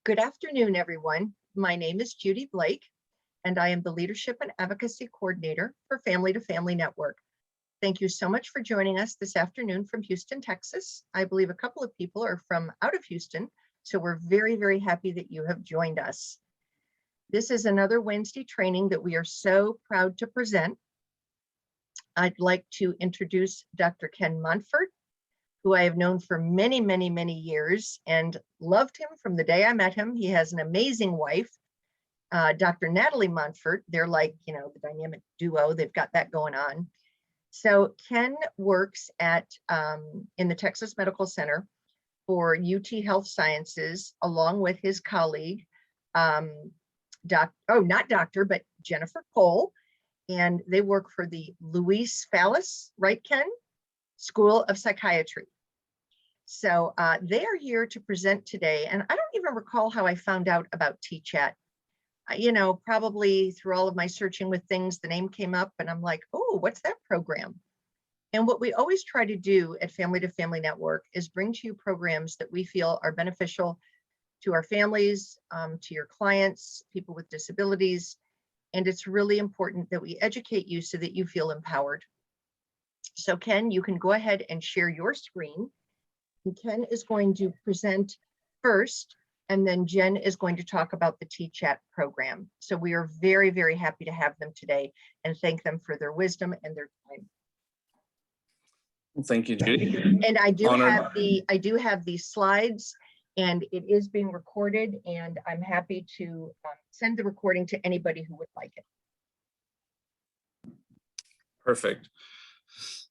Good afternoon, everyone. My name is Judy Blake, and I am the Leadership and Advocacy Coordinator for Family to Family Network. Thank you so much for joining us this afternoon from Houston, Texas. I believe a couple of people are from out of Houston, so we're very, very happy that you have joined us. This is another Wednesday training that we are so proud to present. I'd like to introduce Dr. Ken Montfort, who I have known for many, many, many years and loved him from the day I met him. He has an amazing wife, Dr. Natalie Montfort. They're like, the dynamic duo. They've got that going on. So Ken works at in the Texas Medical Center for UT Health Sciences, along with his colleague, Jennifer Cole, and they work for the Luis Fallis, right, Ken? School of Psychiatry. So they are here to present today, and I don't even recall how I found out about TCHATT. Probably through all of my searching with things, the name came up and I'm like, oh, what's that program? And what we always try to do at Family to Family Network is bring to you programs that we feel are beneficial to our families, to your clients, people with disabilities. And it's really important that we educate you so that you feel empowered. So Ken, you can go ahead and share your screen. And Ken is going to present first, and then Jen is going to talk about the TCHATT program. So we are very, very happy to have them today and thank them for their wisdom and their time. Well, thank you, Judy. And I do have the slides, and it is being recorded, and I'm happy to send the recording to anybody who would like it. Perfect.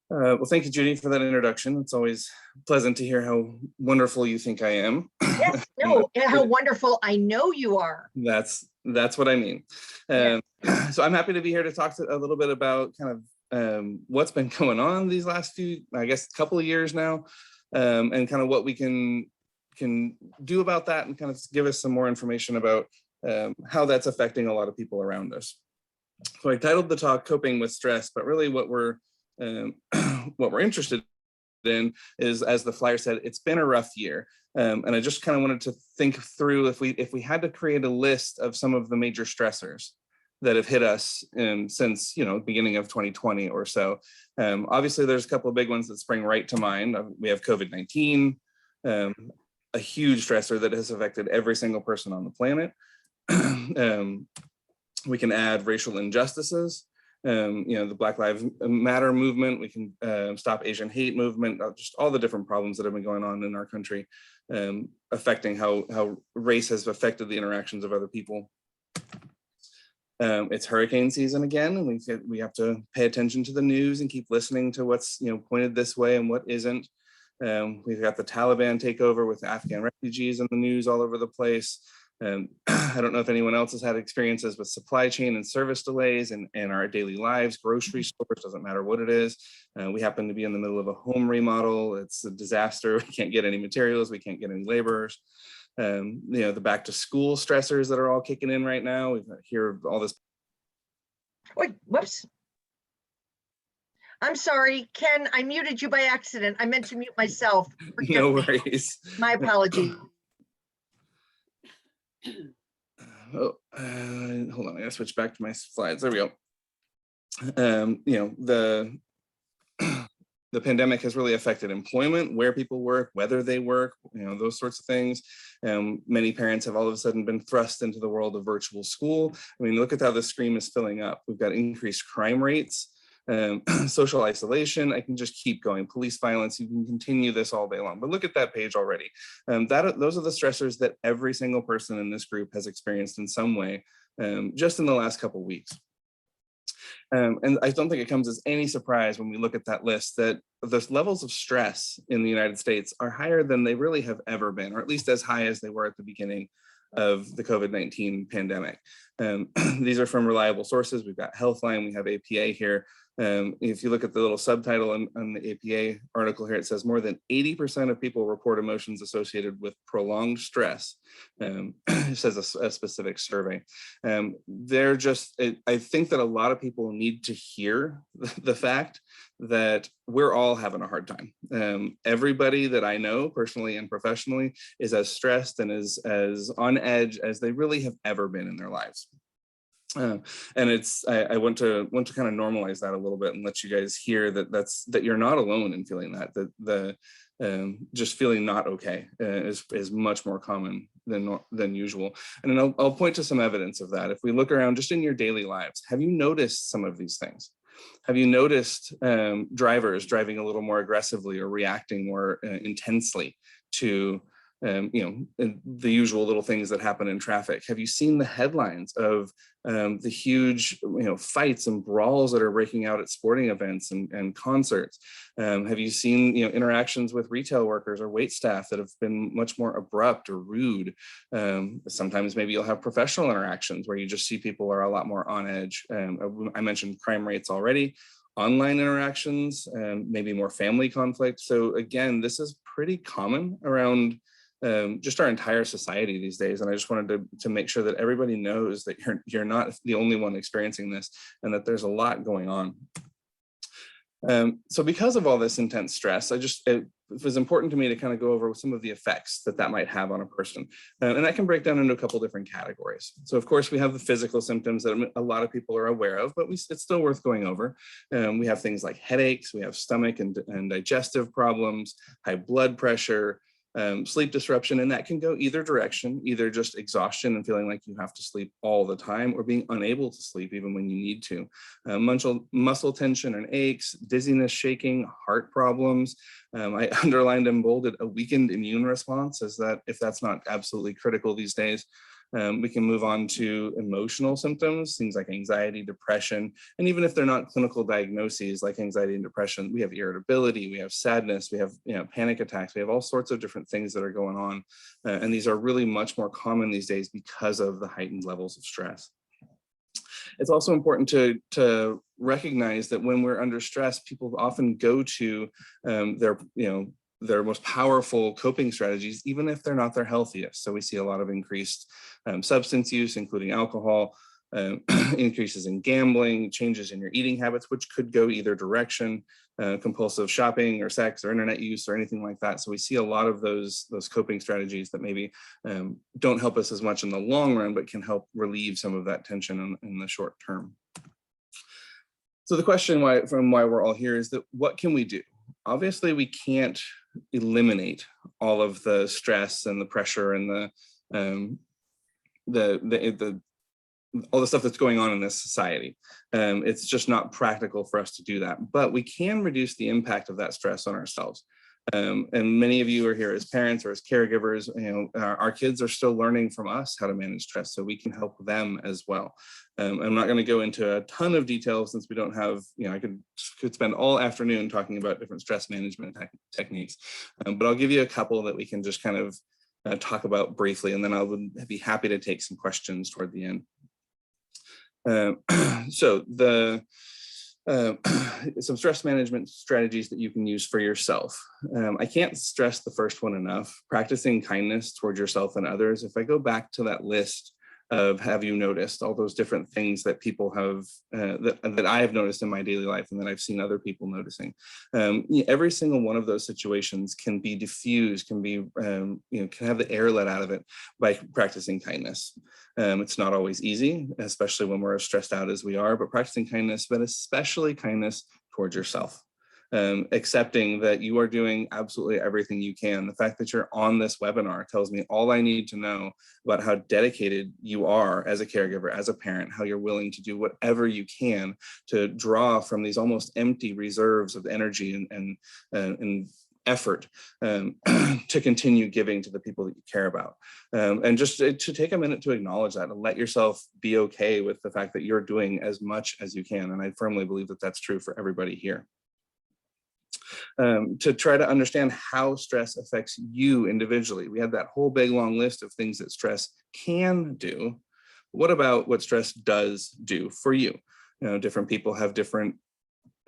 Well, thank you, Judy, for that introduction. It's always pleasant to hear how wonderful you think I am. Yes, no, how wonderful I know you are. That's what I mean. Yes. So I'm happy to be here to talk a little bit about kind of what's been going on these last few, I guess, couple of years now, and kind of what we can do about that, and kind of give us some more information about how that's affecting a lot of people around us. So I titled the talk "Coping with Stress," but really what we're interested in is, as the flyer said, it's been a rough year, and I just kind of wanted to think through if we had to create a list of some of the major stressors that have hit us since beginning of 2020 or so. Obviously, there's a couple of big ones that spring right to mind. We have COVID-19, a huge stressor that has affected every single person on the planet. We can add racial injustices. The Black Lives Matter movement. We can stop Asian hate movement. Just all the different problems that have been going on in our country, affecting how race has affected the interactions of other people. It's hurricane season again, and we have to pay attention to the news and keep listening to what's pointed this way and what isn't. We've got the Taliban takeover with Afghan refugees in the news all over the place. I don't know if anyone else has had experiences with supply chain and service delays in our daily lives, grocery stores, doesn't matter what it is. We happen to be in the middle of a home remodel. It's a disaster. We can't get any materials. We can't get any laborers. The back to school stressors that are all kicking in right now. We hear all this. Wait, whoops. I'm sorry, Ken, I muted you by accident. I meant to mute myself. No worries. My apology. Hold on, I gotta switch back to my slides. There we go. The pandemic has really affected employment, where people work, whether they work, those sorts of things. Many parents have all of a sudden been thrust into the world of virtual school. I mean, look at how the screen is filling up. We've got increased crime rates, social isolation. I can just keep going. Police violence. You can continue this all day long. But look at that page already. Those are the stressors that every single person in this group has experienced in some way, just in the last couple of weeks. And I don't think it comes as any surprise when we look at that list that the levels of stress in the United States are higher than they really have ever been, or at least as high as they were at the beginning of the COVID-19 pandemic. These are from reliable sources. We've got Healthline, we have APA here. If you look at the little subtitle on the APA article here, it says more than 80% of people report emotions associated with prolonged stress. It says a specific survey. I think that a lot of people need to hear the fact that we're all having a hard time. Everybody that I know personally and professionally is as stressed and as on edge as they really have ever been in their lives. And I want to kind of normalize that a little bit and let you guys hear that you're not alone in feeling that just feeling not okay is much more common than usual. And then I'll point to some evidence of that. If we look around just in your daily lives, have you noticed some of these things? Have you noticed drivers driving a little more aggressively or reacting more intensely to the usual little things that happen in traffic? Have you seen the headlines of the huge, fights and brawls that are breaking out at sporting events and concerts? Have you seen, interactions with retail workers or wait staff that have been much more abrupt or rude? Sometimes maybe you'll have professional interactions where you just see people are a lot more on edge. I mentioned crime rates already. Online interactions, maybe more family conflict. So again, this is pretty common around just our entire society these days. And I just wanted to make sure that everybody knows that you're not the only one experiencing this and that there's a lot going on. So because of all this intense stress, it was important to me to kind of go over some of the effects that might have on a person. And that can break down into a couple different categories. So of course we have the physical symptoms that a lot of people are aware of, but it's still worth going over. We have things like headaches, we have stomach and digestive problems, high blood pressure, sleep disruption, and that can go either direction, either just exhaustion and feeling like you have to sleep all the time or being unable to sleep even when you need to. Muscle tension and aches, dizziness, shaking, heart problems. I underlined and bolded a weakened immune response, if that's not absolutely critical these days. We can move on to emotional symptoms, things like anxiety, depression, and even if they're not clinical diagnoses like anxiety and depression, we have irritability, we have sadness, we have panic attacks, we have all sorts of different things that are going on. And these are really much more common these days because of the heightened levels of stress. It's also important to recognize that when we're under stress, people often go to their most powerful coping strategies, even if they're not their healthiest. So we see a lot of increased substance use, including alcohol, increases in gambling, changes in your eating habits, which could go either direction, compulsive shopping or sex or internet use or anything like that. So we see a lot of those coping strategies that maybe don't help us as much in the long run, but can help relieve some of that tension in the short term. So the question why we're all here is that what can we do? Obviously, we can't eliminate all of the stress and the pressure and all the stuff that's going on in this society. It's just not practical for us to do that, but we can reduce the impact of that stress on ourselves. And many of you are here as parents or as caregivers. Our kids are still learning from us how to manage stress, so we can help them as well. I'm not going to go into a ton of detail since we don't have, I could spend all afternoon talking about different stress management techniques, but I'll give you a couple that we can just kind of talk about briefly, and then I would be happy to take some questions toward the end. So some stress management strategies that you can use for yourself. I can't stress the first one enough, practicing kindness towards yourself and others. If I go back to that list of have you noticed all those different things that people have, that I have noticed in my daily life and that I've seen other people noticing. Every single one of those situations can be diffused, can be, can have the air let out of it by practicing kindness. It's not always easy, especially when we're as stressed out as we are, but practicing kindness, but especially kindness towards yourself. Accepting that you are doing absolutely everything you can. The fact that you're on this webinar tells me all I need to know about how dedicated you are as a caregiver, as a parent, how you're willing to do whatever you can to draw from these almost empty reserves of energy and effort to continue giving to the people that you care about. And just to take a minute to acknowledge that and let yourself be okay with the fact that you're doing as much as you can. And I firmly believe that that's true for everybody here. To try to understand how stress affects you individually. We had that whole big long list of things that stress can do. What about what stress does do for you? Different people have different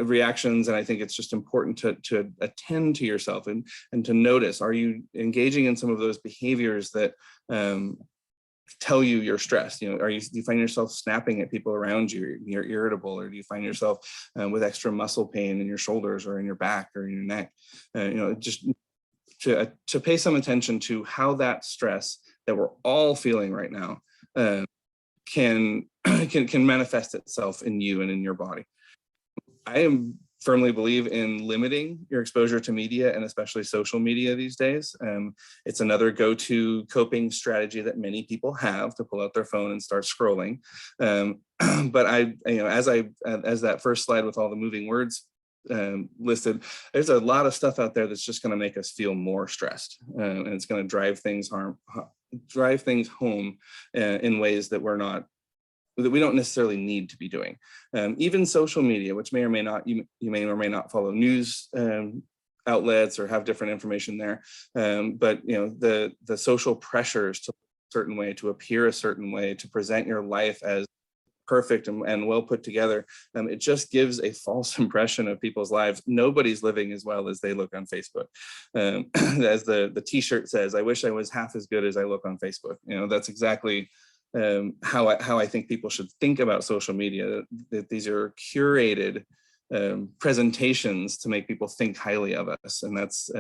reactions. And I think it's just important to attend to yourself and to notice, are you engaging in some of those behaviors that tell you you're stressed? You know, do you find yourself snapping at people around you? You're irritable, or do you find yourself with extra muscle pain in your shoulders or in your back or in your neck? You know, just to pay some attention to how that stress that we're all feeling right now can manifest itself in you and in your body. I firmly believe in limiting your exposure to media, and especially social media these days. It's another go-to coping strategy that many people have, to pull out their phone and start scrolling. But as that first slide with all the moving words listed, there's a lot of stuff out there that's just going to make us feel more stressed, and it's going to drive things home in ways that we don't necessarily need to be doing. Even social media, which may or may not, you may or may not follow news outlets or have different information there. But you know, the social pressures to a certain way, to appear a certain way, to present your life as perfect and well put together, it just gives a false impression of people's lives. Nobody's living as well as they look on Facebook. As the t-shirt says, I wish I was half as good as I look on Facebook. You know, that's exactly how I think people should think about social media, that these are curated presentations to make people think highly of us. And that's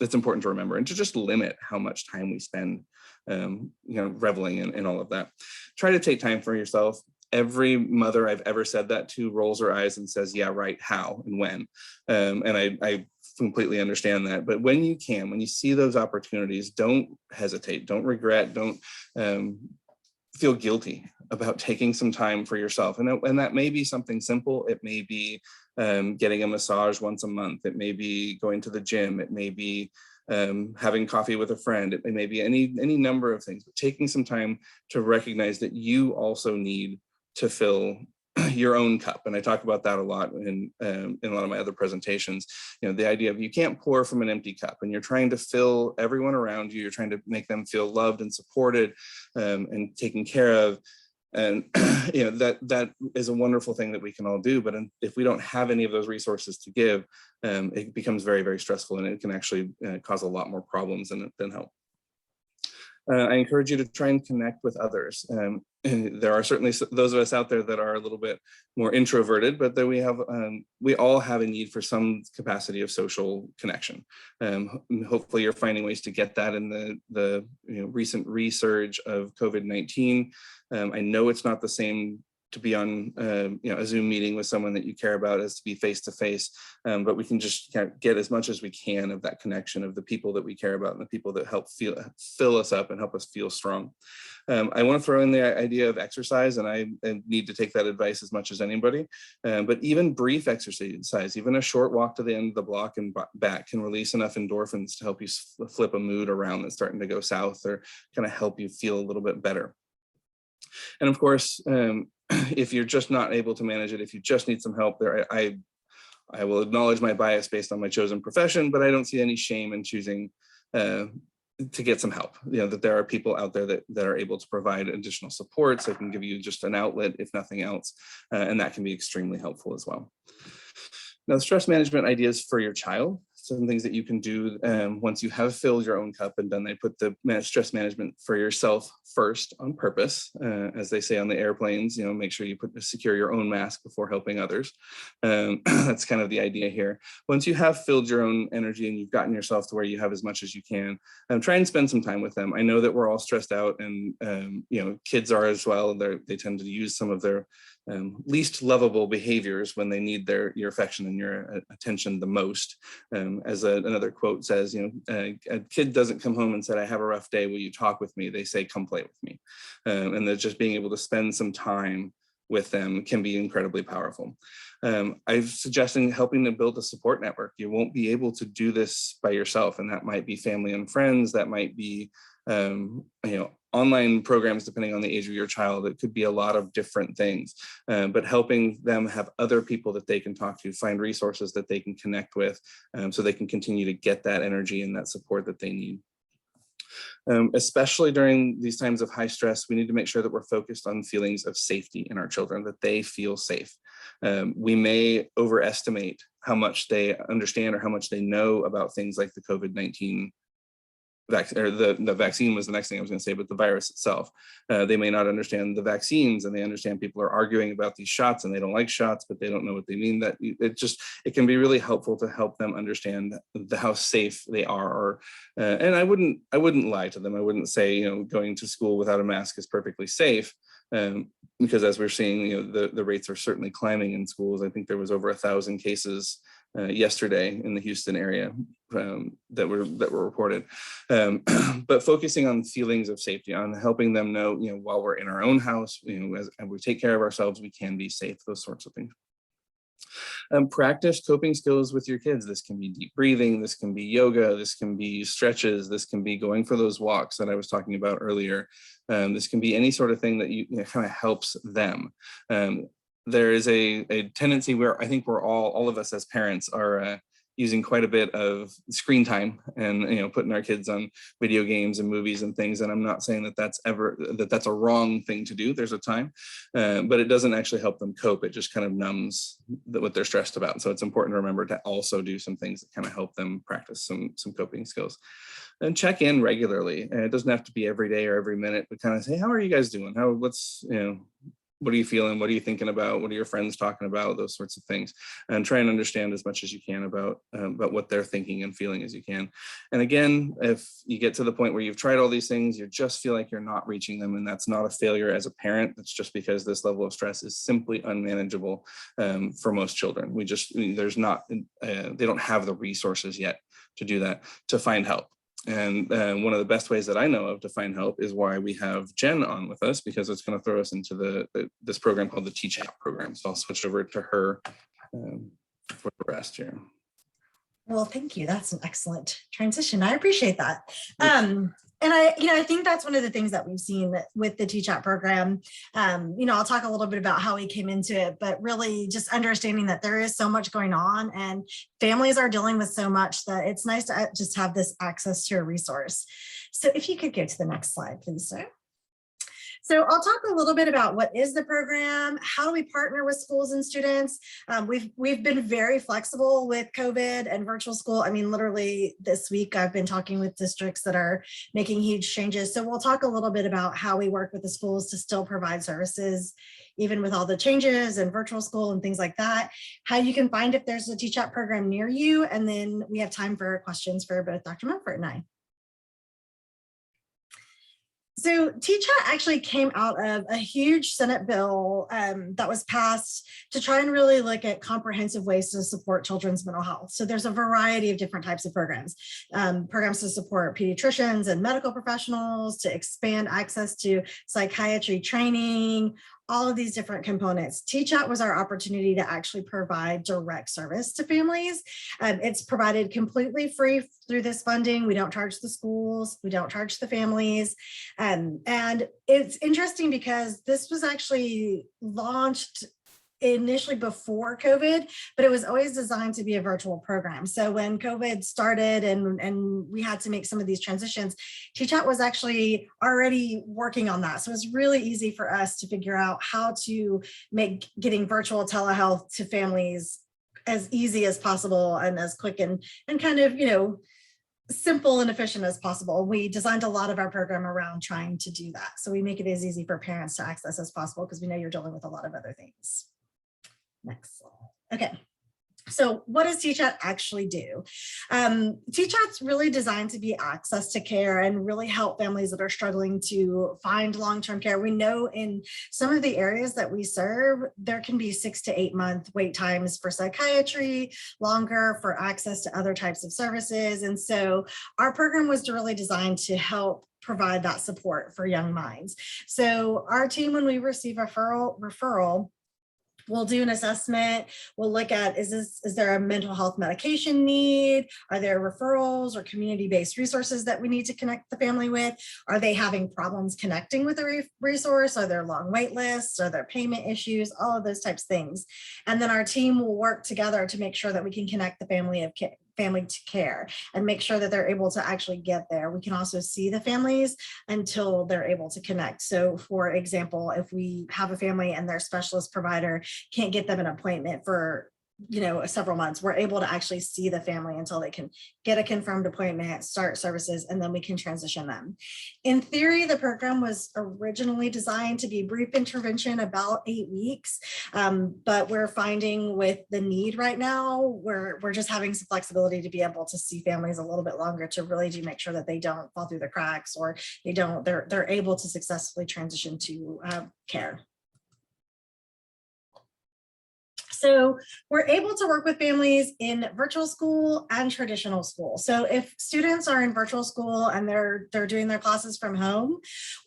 important to remember, and to just limit how much time we spend reveling in all of that. Try to take time for yourself. Every mother I've ever said that to rolls her eyes and says, yeah, right, how and when? And I completely understand that. But when you can, when you see those opportunities, don't hesitate, don't regret, don't feel guilty about taking some time for yourself. And that may be something simple. It may be getting a massage once a month. It may be going to the gym. It may be having coffee with a friend. It may be any number of things, but taking some time to recognize that you also need to fill your own cup. And I talk about that a lot in a lot of my other presentations. You know, the idea of you can't pour from an empty cup, and you're trying to fill everyone around you. You're trying to make them feel loved and supported and taken care of. And you know, that is a wonderful thing that we can all do. But if we don't have any of those resources to give, it becomes very, very stressful, and it can actually cause a lot more problems than help. I encourage you to try and connect with others. There are certainly those of us out there that are a little bit more introverted, but that we all have a need for some capacity of social connection. Hopefully you're finding ways to get that in the recent resurge of COVID-19. I know it's not the same to be on a Zoom meeting with someone that you care about as to be face-to-face, but we can just kind of get as much as we can of that connection of the people that we care about and the people that help fill us up and help us feel strong. I want to throw in the idea of exercise, and I need to take that advice as much as anybody, but even brief exercise, even a short walk to the end of the block and back, can release enough endorphins to help you flip a mood around that's starting to go south, or kind of help you feel a little bit better. And of course, if you're just not able to manage it, if you just need some help there, I will acknowledge my bias based on my chosen profession, but I don't see any shame in choosing to get some help. You know, that there are people out there that are able to provide additional supports that can give you just an outlet, if nothing else, and that can be extremely helpful as well. Now, stress management ideas for your child. Some things that you can do once you have filled your own cup and done, they put the stress management for yourself first on purpose. As they say on the airplanes, make sure you secure your own mask before helping others. That's kind of the idea here. Once you have filled your own energy and you've gotten yourself to where you have as much as you can, try and spend some time with them. I know that we're all stressed out, and kids are as well. They tend to use some of their least lovable behaviors when they need your affection and your attention the most. As another quote says, a kid doesn't come home and say, "I have a rough day, will you talk with me?" They say, "Come play with me." And that just being able to spend some time with them can be incredibly powerful. I'm suggesting helping to build a support network. You won't be able to do this by yourself, and that might be family and friends, that might be online programs, depending on the age of your child. It could be a lot of different things, but helping them have other people that they can talk to, find resources that they can connect with, so they can continue to get that energy and that support that they need. Especially during these times of high stress, we need to make sure that we're focused on feelings of safety in our children, that they feel safe. We may overestimate how much they understand or how much they know about things like the COVID-19 vaccine, or the vaccine was the next thing I was going to say, but the virus itself. They may not understand the vaccines, and they understand people are arguing about these shots and they don't like shots, but they don't know what they mean. That it can be really helpful to help them understand how safe they are. And I wouldn't lie to them. I wouldn't say, going to school without a mask is perfectly safe. Because as we're seeing, the rates are certainly climbing in schools. I think there was over 1,000 cases yesterday in the Houston area that were reported. But focusing on feelings of safety, on helping them know, while we're in our own house, as we take care of ourselves, we can be safe, those sorts of things. Practice coping skills with your kids. This can be deep breathing, this can be yoga, this can be stretches, this can be going for those walks that I was talking about earlier. This can be any sort of thing that kind of helps them. There is a tendency where I think we're all of us as parents are using quite a bit of screen time and putting our kids on video games and movies and things. And I'm not saying that that's a wrong thing to do. There's a time, but it doesn't actually help them cope. It just kind of numbs what they're stressed about. So it's important to remember to also do some things that kind of help them practice some coping skills. And check in regularly. And it doesn't have to be every day or every minute, but kind of say, how are you guys doing? What are you feeling? What are you thinking about? What are your friends talking about? Those sorts of things, and try and understand as much as you can about what they're thinking and feeling as you can. And again, if you get to the point where you've tried all these things, you just feel like you're not reaching them, and that's not a failure as a parent. That's just because this level of stress is simply unmanageable for most children. They don't have the resources yet to do that, to find help. And one of the best ways that I know of to find help is why we have Jenn on with us, because it's going to throw us into this program called the TCHATT program. So I'll switch over to her for the rest here. Well, thank you. That's an excellent transition. I appreciate that. And I think that's one of the things that we've seen with the TCHATT program. I'll talk a little bit about how we came into it, but really just understanding that there is so much going on and families are dealing with so much that it's nice to just have this access to a resource. So if you could go to the next slide, please, sir. So I'll talk a little bit about what is the program, how do we partner with schools and students. We've been very flexible with COVID and virtual school. I mean, literally this week, I've been talking with districts that are making huge changes. So we'll talk a little bit about how we work with the schools to still provide services, even with all the changes and virtual school and things like that, how you can find if there's a TCHATT program near you. And then we have time for questions for both Dr. Montfort and I. So TCHATT actually came out of a huge Senate bill that was passed to try and really look at comprehensive ways to support children's mental health. So there's a variety of different types of programs to support pediatricians and medical professionals, to expand access to psychiatry training, all of these different components. TCHATT was our opportunity to actually provide direct service to families. It's provided completely free through this funding. We don't charge the schools, we don't charge the families. And it's interesting because this was actually launched initially before COVID, but it was always designed to be a virtual program. So when COVID started and we had to make some of these transitions, TCHATT was actually already working on that. So it was really easy for us to figure out how to make getting virtual telehealth to families as easy as possible and as quick and kind of, simple and efficient as possible. We designed a lot of our program around trying to do that. So we make it as easy for parents to access as possible because we know you're dealing with a lot of other things. Next slide. Okay. So what does TCHATT actually do? TCHATT's really designed to be access to care and really help families that are struggling to find long-term care. We know in some of the areas that we serve, there can be 6 to 8 month wait times for psychiatry, longer for access to other types of services. And so our program was really designed to help provide that support for young minds. So our team, when we receive a referral, we'll do an assessment. We'll look at, is there a mental health medication need? Are there referrals or community-based resources that we need to connect the family with? Are they having problems connecting with a resource? Are there long wait lists? Are there payment issues? All of those types of things. And then our team will work together to make sure that we can connect the family family to care and make sure that they're able to actually get there. We can also see the families until they're able to connect. So for example, if we have a family and their specialist provider can't get them an appointment for several months, we're able to actually see the family until they can get a confirmed appointment, start services, and then we can transition them. In theory, the program was originally designed to be brief intervention, about 8 weeks, but we're finding with the need right now, we're just having some flexibility to be able to see families a little bit longer to really do make sure that they don't fall through the cracks, or they're able to successfully transition to care. So we're able to work with families in virtual school and traditional school. So if students are in virtual school and they're doing their classes from home,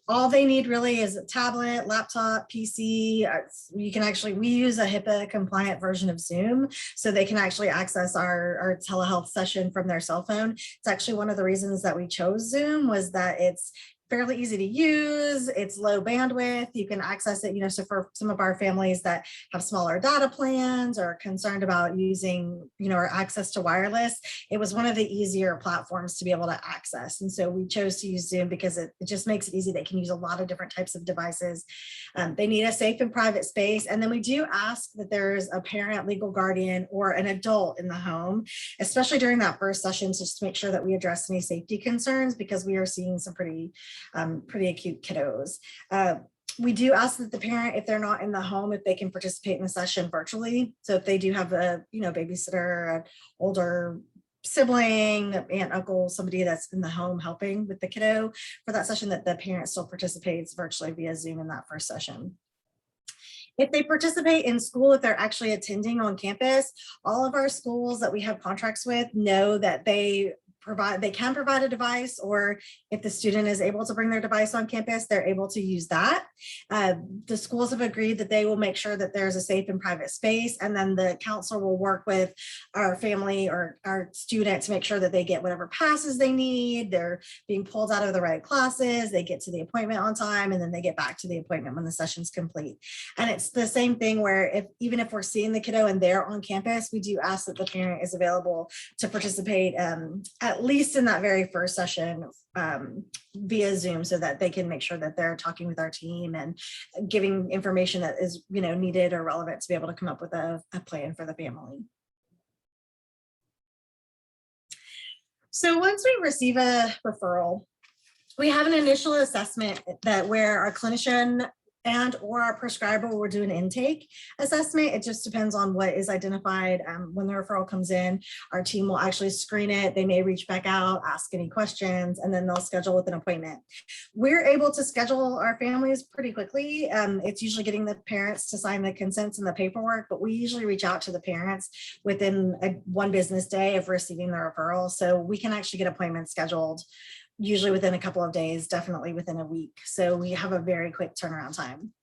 all they need really is a tablet, laptop, PC. We use a HIPAA compliant version of Zoom, so they can actually access our telehealth session from their cell phone. It's actually one of the reasons that we chose Zoom, was that it's fairly easy to use, it's low bandwidth, you can access it, so for some of our families that have smaller data plans or are concerned about using, or access to wireless, it was one of the easier platforms to be able to access. And so we chose to use Zoom because it just makes it easy. They can use a lot of different types of devices. They need a safe and private space. And then we do ask that there's a parent, legal guardian, or an adult in the home, especially during that first session, just to make sure that we address any safety concerns, because we are seeing some pretty acute kiddos. We do ask that the parent, if they're not in the home, if they can participate in the session virtually. So if they do have a babysitter, an older sibling, aunt, uncle, somebody that's in the home helping with the kiddo for that session, that the parent still participates virtually via Zoom in that first session. If they participate in school, if they're actually attending on campus, all of our schools that we have contracts with know that they can provide a device, or if the student is able to bring their device on campus, they're able to use that. The schools have agreed that they will make sure that there's a safe and private space, and then the counselor will work with our family or our student to make sure that they get whatever passes they need, they're being pulled out of the right classes, they get to the appointment on time, and then they get back to the appointment when the session's complete. And it's the same thing where even if we're seeing the kiddo and they're on campus, we do ask that the parent is available to participate at least in that very first session via Zoom, so that they can make sure that they're talking with our team and giving information that is needed or relevant to be able to come up with a plan for the family. So once we receive a referral, we have an initial assessment where our clinician or our prescriber will do an intake assessment. It just depends on what is identified. When the referral comes in, our team will actually screen it. They may reach back out, ask any questions, and then they'll schedule with an appointment. We're able to schedule our families pretty quickly. It's usually getting the parents to sign the consents and the paperwork, but we usually reach out to the parents within one business day of receiving the referral. So we can actually get appointments scheduled usually within a couple of days, definitely within a week. So we have a very quick turnaround time.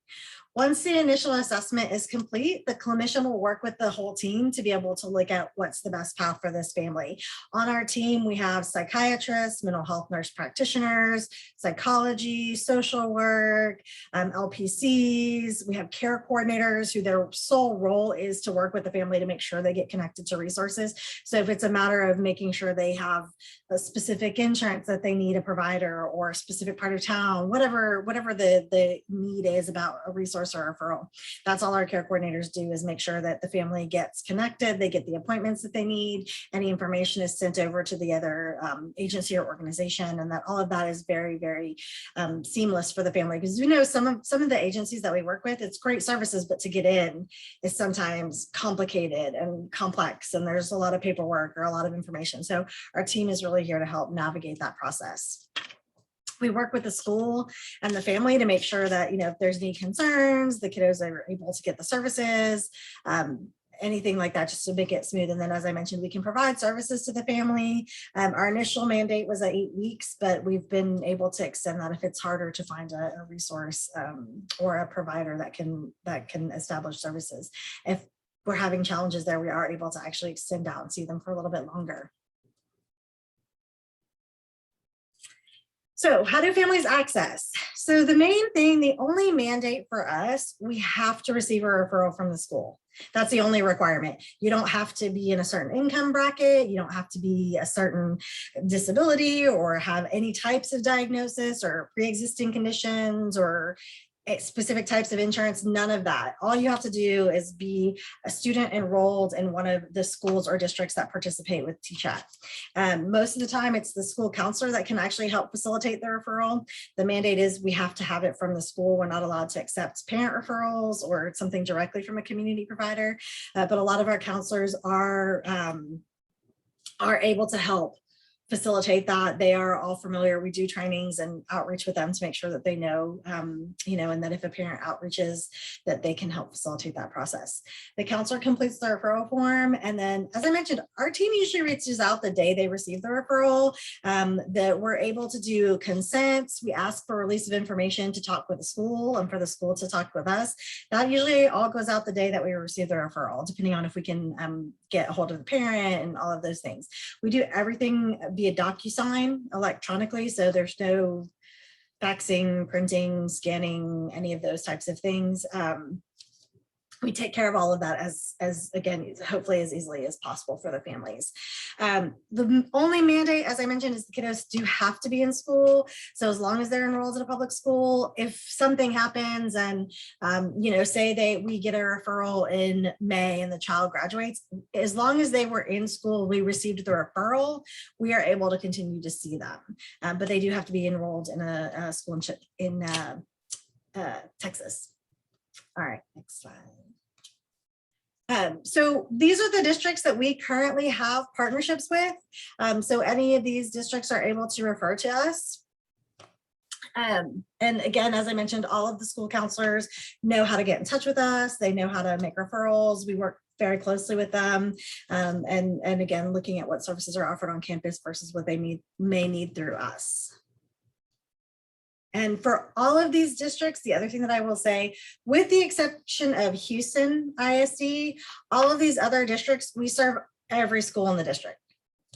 Once the initial assessment is complete, the clinician will work with the whole team to be able to look at what's the best path for this family. On our team, we have psychiatrists, mental health nurse practitioners, psychology, social work, LPCs. We have care coordinators who their sole role is to work with the family to make sure they get connected to resources. So if it's a matter of making sure they have a specific insurance that they need a provider, or a specific part of town, whatever the need is about a resource or referral, that's all our care coordinators do, is make sure that the family gets connected, they get the appointments that they need, any information is sent over to the other agency or organization, and that all of that is very, very seamless for the family. Because we know some of the agencies that we work with, it's great services, but to get in is sometimes complicated and complex, and there's a lot of paperwork or a lot of information. So our team is really here to help navigate that process. We work with the school and the family to make sure that, if there's any concerns, the kiddos are able to get the services, anything like that, just to make it smooth. And then, as I mentioned, we can provide services to the family. Our initial mandate was at 8 weeks, but we've been able to extend that if it's harder to find a resource or a provider that can establish services. If we're having challenges there, we are able to actually extend out and see them for a little bit longer. So how do families access? So the main thing, the only mandate for us, we have to receive a referral from the school. That's the only requirement. You don't have to be in a certain income bracket. You don't have to be a certain disability or have any types of diagnosis or pre-existing conditions or specific types of insurance, none of that. All you have to do is be a student enrolled in one of the schools or districts that participate with TCHATT. Most of the time, it's the school counselor that can actually help facilitate the referral. The mandate is we have to have it from the school. We're not allowed to accept parent referrals or something directly from a community provider, but a lot of our counselors are able to help facilitate that. They are all familiar. We do trainings and outreach with them to make sure that they know, and that if a parent outreaches, that they can help facilitate that process. The counselor completes the referral form. And then, as I mentioned, our team usually reaches out the day they receive the referral, that we're able to do consents. We ask for release of information to talk with the school and for the school to talk with us. That usually all goes out the day that we receive the referral, depending on if we can get a hold of the parent and all of those things. We do everything via DocuSign electronically, so there's no faxing, printing, scanning, any of those types of things. We take care of all of that as again, hopefully as easily as possible for the families. The only mandate, as I mentioned, is the kiddos do have to be in school. So as long as they're enrolled in a public school, if something happens and, say we get a referral in May and the child graduates, as long as they were in school, we received the referral, we are able to continue to see them. But they do have to be enrolled in a school in Texas. All right, next slide. So these are the districts that we currently have partnerships with. So any of these districts are able to refer to us. And again, as I mentioned, all of the school counselors know how to get in touch with us. They know how to make referrals. We work very closely with them. And again, looking at what services are offered on campus versus what they may need through us. And for all of these districts, the other thing that I will say, with the exception of Houston ISD, all of these other districts, we serve every school in the district.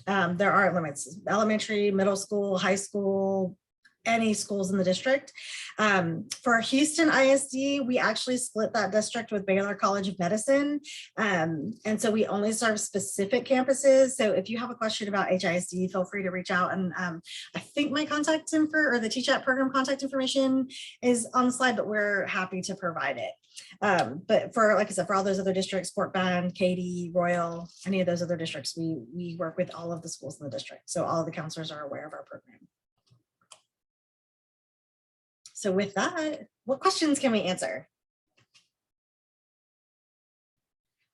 There aren't limits, elementary, middle school, high school, any schools in the district. For Houston ISD, we actually split that district with Baylor College of Medicine. And so we only serve specific campuses. So if you have a question about HISD, feel free to reach out. And I think my contact info or the TCHATT program contact information is on the slide, but we're happy to provide it. But for, like I said, for all those other districts, Fort Bend, Katy, Royal, any of those other districts, we work with all of the schools in the district. So all of the counselors are aware of our program. So with that, what questions can we answer?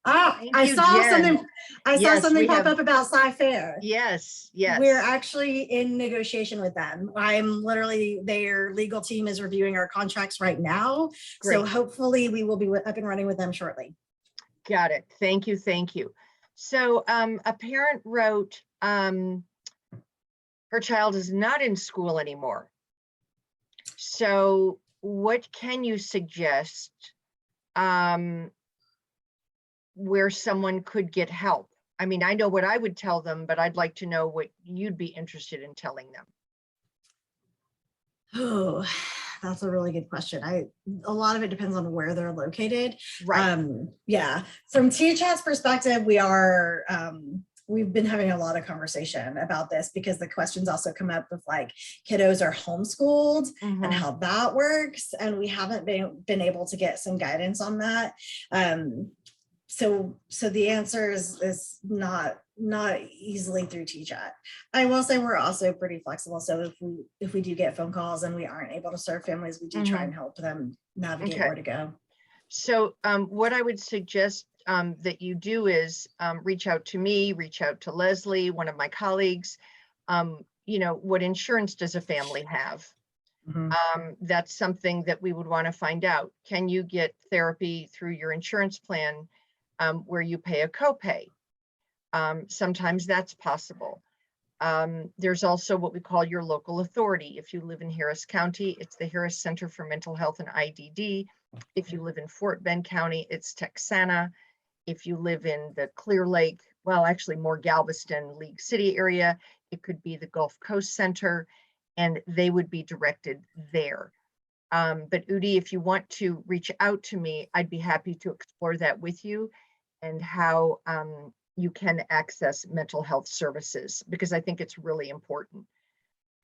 I saw something. I saw something pop up about Sci-Fair. Yes. We're actually in negotiation with them. Their legal team is reviewing our contracts right now. Great. So hopefully we will be up and running with them shortly. Got it. Thank you. Thank you. So a parent wrote, her child is not in school anymore. So what can you suggest where someone could get help? I mean, I know what I would tell them, but I'd like to know what you'd be interested in telling them. Oh, that's a really good question. A lot of it depends on where they're located. Right. Yeah. From TCHATT's perspective, we've been having a lot of conversation about this because the questions also come up with like kiddos are homeschooled and how that works. And we haven't been able to get some guidance on that. So the answer is not easily through TCHATT. I will say we're also pretty flexible. So if we do get phone calls and we aren't able to serve families, we do try and help them navigate where to go. So what I would suggest that you do is reach out to me, reach out to Leslie, one of my colleagues. What insurance does a family have? That's something that we would want to find out. Can you get therapy through your insurance plan where you pay a copay? Sometimes that's possible. There's also what we call your local authority. If you live in Harris County, it's the Harris Center for Mental Health and IDD. If you live in Fort Bend County, it's Texana. If you live in the Clear Lake, well, actually more Galveston, League City area, it could be the Gulf Coast Center. and they would be directed there. But Udi, if you want to reach out to me, I'd be happy to explore that with you and how you can access mental health services, because I think it's really important.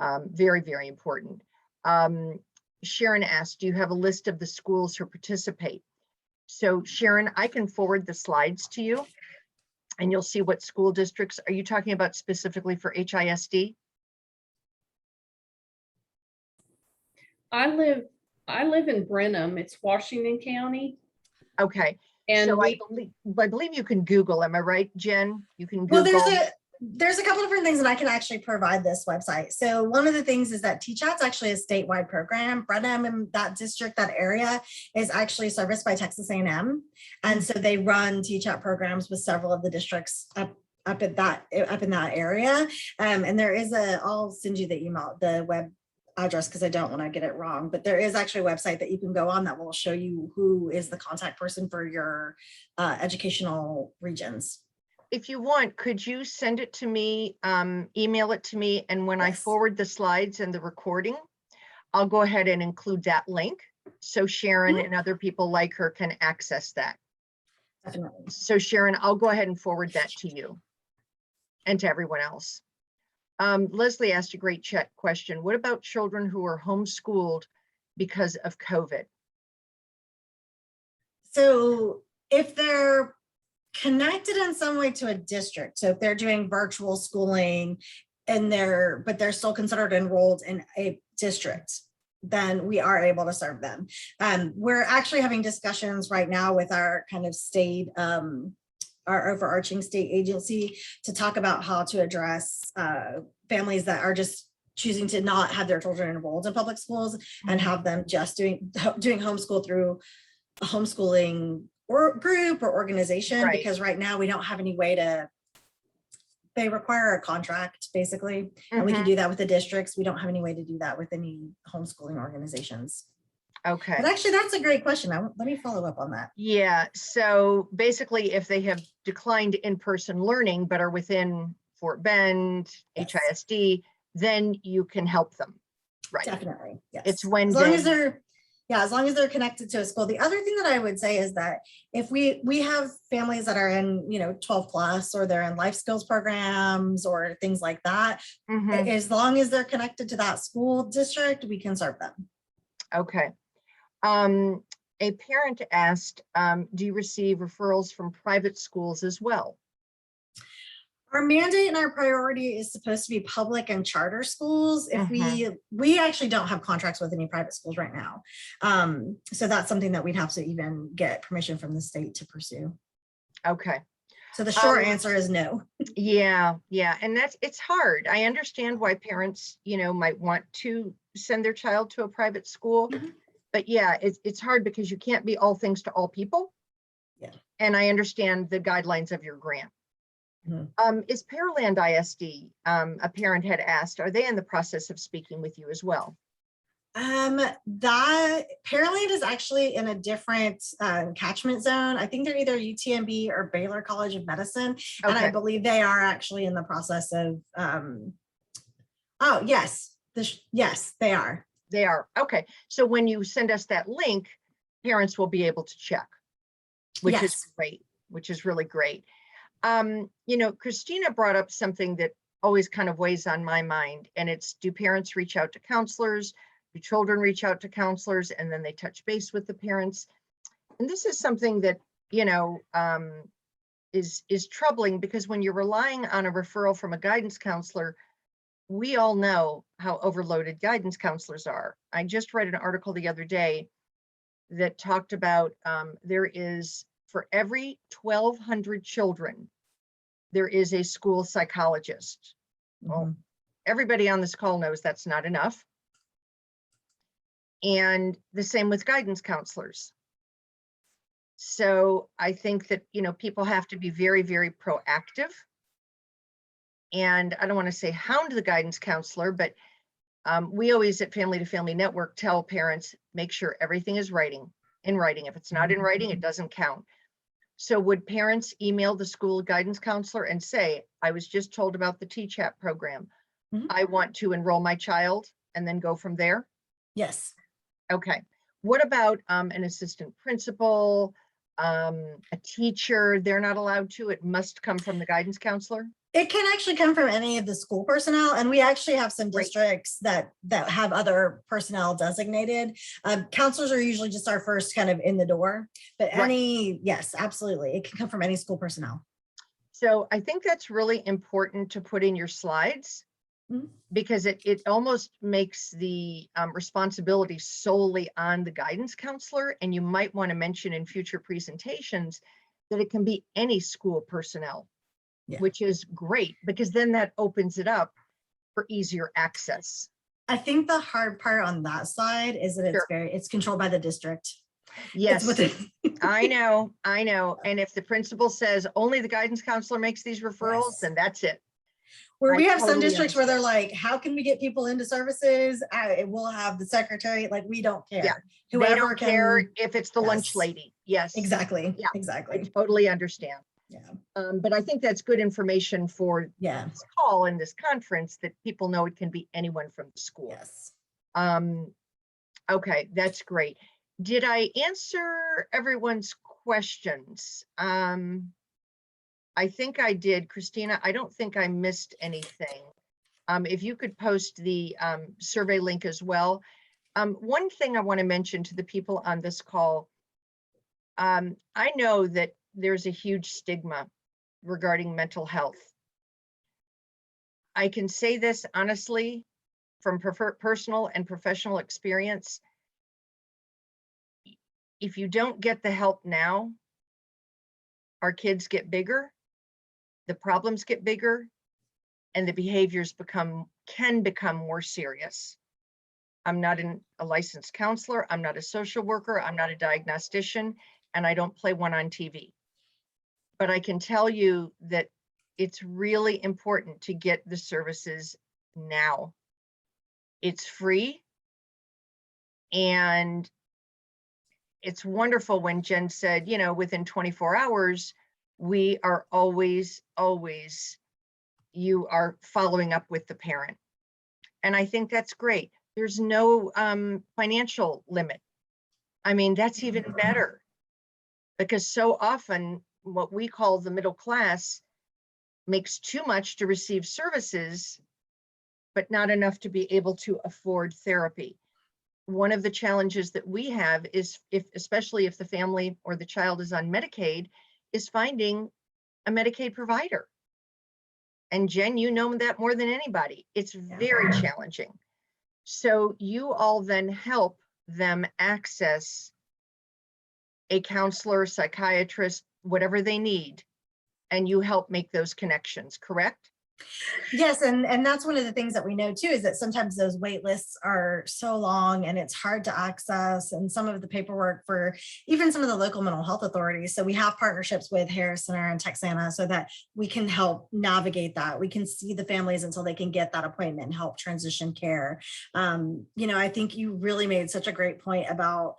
Very, very important. Sharon asked, do you have a list of the schools who participate? So Sharon, I can forward the slides to you and you'll see what school districts. Are you talking about specifically for HISD? I live in Brenham. It's Washington County. Okay. And So I believe you can Google, am I right, Jen? You can Well, Google. there's a couple different things, and I can actually provide this website. So one of the things is that TCHATT's actually a statewide program. Brenham and that district, that area is actually serviced by Texas A&M. And so they run TCHATT programs with several of the districts up in that area. And there is I'll send you the email, the web address, because I don't want to get it wrong, but there is actually a website that you can go on that will show you who is the contact person for your educational regions. If you want, could you send it to me, email it to me, and when I Yes. forward the slides and the recording, I'll go ahead and include that link so Sharon and other people like her can access that. Definitely. So Sharon, I'll go ahead and forward that to you and to everyone else. Leslie asked a great question. What about children who are homeschooled because of COVID? So if they're connected in some way to a district, so if they're doing virtual schooling and but they're still considered enrolled in a district, then we are able to serve them. We're actually having discussions right now with our kind of state, our overarching state agency, to talk about how to address families that are just choosing to not have their children enrolled in public schools and have them just doing homeschool through a homeschooling or group or organization, Right. because right now we don't have any way they require a contract basically. And we can do that with the districts. We don't have any way to do that with any homeschooling organizations. Okay. But actually, that's a great question. Let me follow up on that. Yeah, so basically if they have declined in-person learning but are within Fort Bend, Yes. HISD, then you can help them, right? Definitely, yes. It's when as long as they're connected to a school. The other thing that I would say is that if we have families that are in 12 plus, or they're in life skills programs or things like that, as long as they're connected to that school district, we can serve them. Okay. A parent asked, do you receive referrals from private schools as well? Our mandate and our priority is supposed to be public and charter schools. If we actually don't have contracts with any private schools right now. So that's something that we'd have to even get permission from the state to pursue. Okay. So the short answer is no. Yeah. And it's hard. I understand why parents, might want to send their child to a private school. But yeah, it's hard because you can't be all things to all people. Yeah. And I understand the guidelines of your grant. Is Pearland ISD, a parent had asked, are they in the process of speaking with you as well? That Pearland is actually in a different catchment zone. I think they're either UTMB or Baylor College of Medicine. And I believe they are actually in the process of, oh, yes, yes, they are. They are. Okay. So when you send us that link, parents will be able to check, which is great, which is really great. Christina brought up something that always kind of weighs on my mind, and it's, do parents reach out to counselors? Do children reach out to counselors and then they touch base with the parents? And this is something that, is troubling, because when you're relying on a referral from a guidance counselor, we all know how overloaded guidance counselors are. I just read an article the other day that talked about there is, for every 1,200 children, there is a school psychologist. Well, everybody on this call knows that's not enough. And the same with guidance counselors. So I think that, people have to be very, very proactive. And I don't want to say hound the guidance counselor, but we always at Family to Family Network tell parents, make sure everything is in writing. If it's not in writing, it doesn't count. So would parents email the school guidance counselor and say, I was just told about the TCHATT program. I want to enroll my child. and then go from there? Yes. Okay. What about an assistant principal, a teacher? They're not allowed to. It must come from the guidance counselor? It can actually come from any of the school personnel, and we actually have some Great. districts that have other personnel designated. Counselors are usually just our first kind of in the door, but Right. yes, absolutely. It can come from any school personnel. So I think that's really important to put in your slides, Mhm. because it almost makes the responsibility solely on the guidance counselor. And you might want to mention in future presentations that it can be any school personnel, Yeah. which is great, because then that opens it up for easier access. I think the hard part on that side is that Sure. it's controlled by the district. Yes, It's I know. And if the principal says only the guidance counselor makes these referrals, Yes. then that's it. Where I we have some totally districts where they're understand. like, how can we get people into services? We'll have the secretary, like, we don't care. Yeah, they Whoever don't care can. if it's the lunch Yes. lady. Yes. Exactly. Yeah, I Exactly. totally understand. Yeah. But I think that's good information for Yeah. this call and this conference, that people know it can be anyone from the school. Yes. Okay, that's great. Did I answer everyone's questions? I think I did, Christina. I don't think I missed anything. If you could post the survey link as well. One thing I want to mention to the people on this call, I know that there's a huge stigma regarding mental health. I can say this honestly from personal and professional experience. If you don't get the help now, our kids get bigger, the problems get bigger, and the behaviors can become more serious. I'm not a licensed counselor. I'm not a social worker. I'm not a diagnostician, and I don't play one on TV. But I can tell you that it's really important to get the services now. It's free, and it's wonderful when Jen said, within 24 hours, we are always, you are following up with the parent. And I think that's great. There's no financial limit. I mean, that's even better, because so often what we call the middle class makes too much to receive services, but not enough to be able to afford therapy. One of the challenges that we have is, especially if the family or the child is on Medicaid, is finding a Medicaid provider. And Jen, you know that more than anybody. It's very challenging. So you all then help them access a counselor, psychiatrist, whatever they need, and you help make those connections, correct? Yes, and that's one of the things that we know too, is that sometimes those wait lists are so long and it's hard to access, and some of the paperwork for even some of the local mental health authorities. So we have partnerships with Harris Center and Texana so that we can help navigate that. We can see the families until they can get that appointment and help transition care. I think you really made such a great point about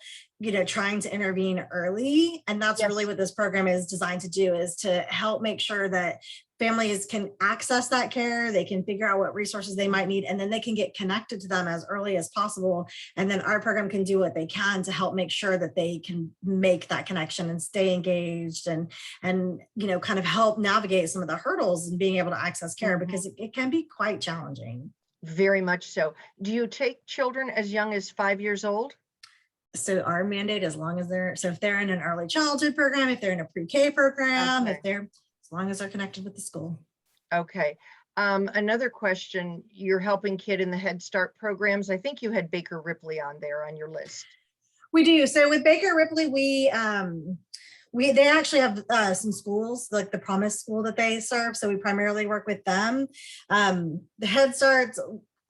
trying to intervene early. And that's really what this program is designed to do, is to help make sure that families can access that care, they can figure out what resources they might need, and then they can get connected to them as early as possible. And then our program can do what they can to help make sure that they can make that connection and stay engaged and kind of help navigate some of the hurdles in being able to access care, because it can be quite challenging. Very much so. Do you take children as young as 5 years old? So our mandate, if they're in an early childhood program, if they're in a pre-K program, as long as they're connected with the school. Okay. Another question, you're helping kid in the Head Start programs. I think you had Baker Ripley on there on your list. We do. So with Baker Ripley, they actually have some schools, like the Promise School that they serve. So we primarily work with them. The Head Start's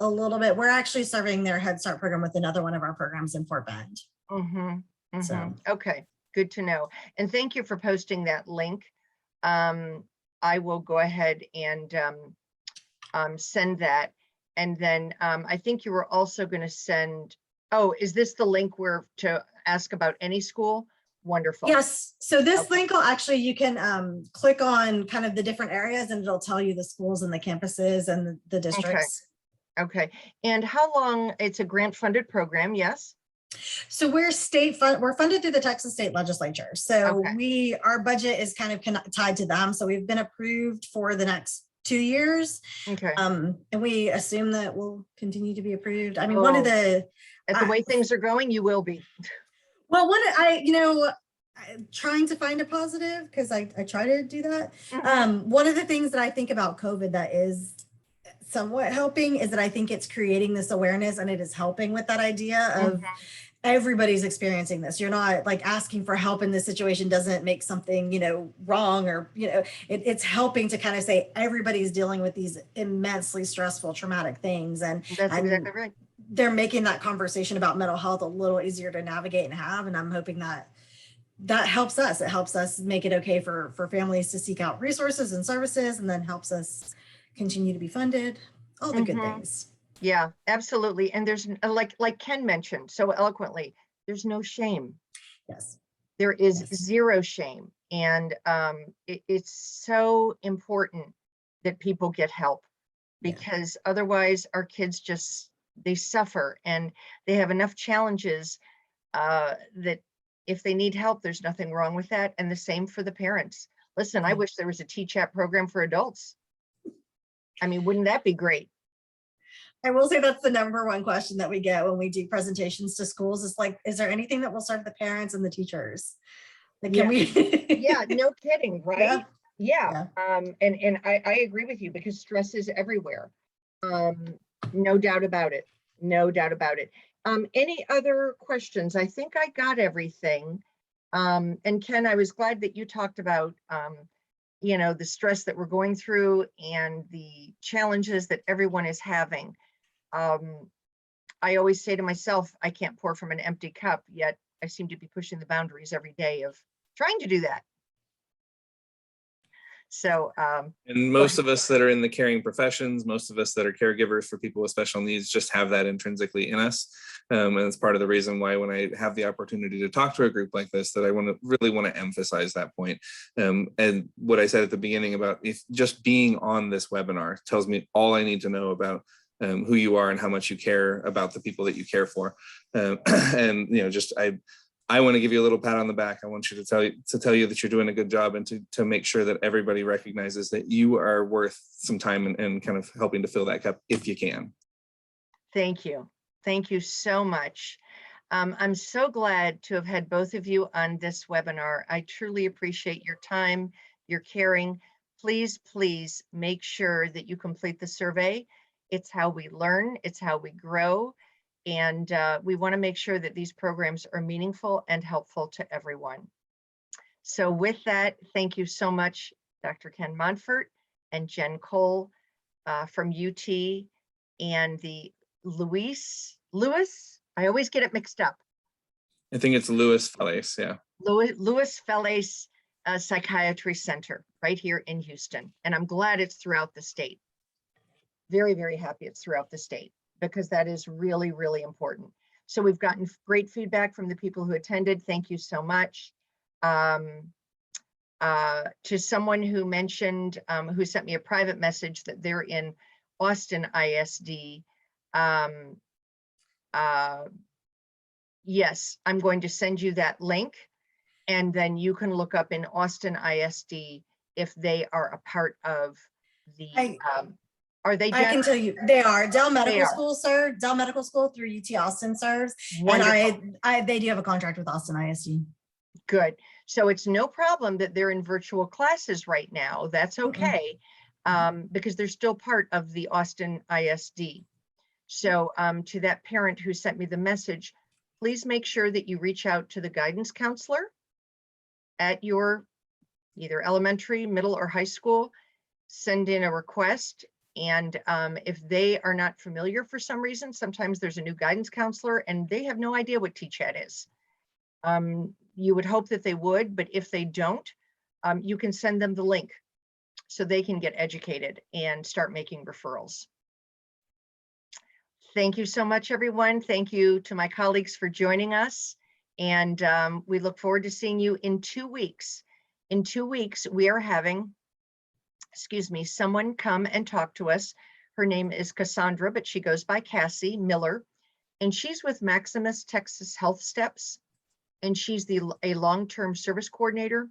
a little bit, we're actually serving their Head Start program with another one of our programs in Fort Bend. So okay, good to know. And thank you for posting that link. I will go ahead and send that. And then I think you were also going to send, is this the link where to ask about any school? Wonderful. Yes. So this link will actually, you can click on kind of the different areas and it'll tell you the schools and the campuses and the districts. Okay. And how long, it's a grant funded program, yes? So we're we're funded through the Texas State Legislature. So Okay. our budget is kind of tied to them. So we've been approved for the next 2 years. Okay. And we assume that we'll continue to be approved. I mean, one of Oh, the, at the way things are going, you will be. well, I'm trying to find a positive because I try to do that. Mhm. One of the things that I think about COVID that is somewhat helping is that I think it's creating this awareness, and it is helping with that idea of Mhm. everybody's experiencing this. You're not like asking for help in this situation doesn't make something, wrong, or, it's helping to kind of say everybody's dealing with these immensely stressful, traumatic things. That's And exactly right. they're making that conversation about mental health a little easier to navigate and have. And I'm hoping that helps us. It helps us make it okay for families to seek out resources and services, and then helps us continue to be funded, all the good Mhm. things. Yeah, absolutely. And there's like Ken mentioned so eloquently, there's no shame. Yes. There is Yes. zero shame. And it's so important that people get help, Yeah. because otherwise our kids just, they suffer, and they have enough challenges that if they need help, there's nothing wrong with that. And the same for the parents. Listen, I Yeah. wish there was a TCHATT program for adults. I mean, wouldn't that be great? I will say that's the number one question that we get when we do presentations to schools is like, is there anything that will serve the parents and the teachers? Like, Yeah. can we? Yeah, no kidding, Yeah. right? Yeah. Yeah. And I agree with you, because stress is everywhere. No doubt about it. No doubt about it. Any other questions? I think I got everything. And Ken, I was glad that you talked about the stress that we're going through and the challenges that everyone is having. I always say to myself, I can't pour from an empty cup, yet I seem to be pushing the boundaries every day of trying to do that. So, And most of us that are in the caring professions, most of us that are caregivers for people with special needs, just have that intrinsically in us. And it's part of the reason why when I have the opportunity to talk to a group like this, that I really want to emphasize that point. And what I said at the beginning about if just being on this webinar tells me all I need to know about who you are and how much you care about the people that you care for. And I want to give you a little pat on the back. I want you to tell you that you're doing a good job, and to make sure that everybody recognizes that you are worth some time and kind of helping to fill that cup if you can. thank you. Thank you so much. I'm so glad to have had both of you on this webinar. I truly appreciate your time, your caring. Please, please make sure that you complete the survey. It's how we learn, it's how we grow. And we want to make sure that these programs are meaningful and helpful to everyone. So with that, thank you so much, Dr. Ken Montfort and Jenn Cole from UT, and the Lewis, I always get it mixed up. I think it's Lewis Felice, yeah. Lewis Felice Psychiatry Center right here in Houston. And I'm glad it's throughout the state. Very, very happy it's throughout the state, because that is really, really important. So we've gotten great feedback from the people who attended. Thank you so much. To someone who mentioned, who sent me a private message that they're in Austin ISD. Yes, I'm going to send you that link, and then you can look up in Austin ISD if they are a part of the, are they? I can tell you, they are. Dell Medical are. School serves. Dell Medical School through UT Austin serves. Wonderful. And they do have a contract with Austin ISD. Good. So it's no problem that they're in virtual classes right now. That's okay, because they're still part of the Austin ISD. So to that parent who sent me the message, please make sure that you reach out to the guidance counselor at your either elementary, middle, or high school. Send in a request. And if they are not familiar for some reason, sometimes there's a new guidance counselor and they have no idea what TCHATT is. You would hope that they would, but if they don't, you can send them the link so they can get educated and start making referrals. Thank you so much, everyone. Thank you to my colleagues for joining us. And we look forward to seeing you in 2 weeks. In 2 weeks, we are having, someone come and talk to us Her name is Cassandra, but she goes by Cassie Miller, and she's with Maximus Texas Health Steps, and she's a long-term service coordinator.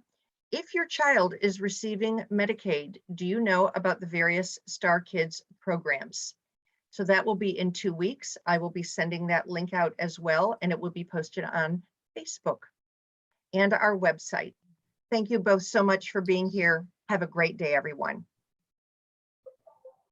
If your child is receiving Medicaid, do you know about the various Star Kids programs? So that will be in 2 weeks. I will be sending that link out as well, and it will be posted on Facebook and our website. Thank you both so much for being here. Have a great day, everyone.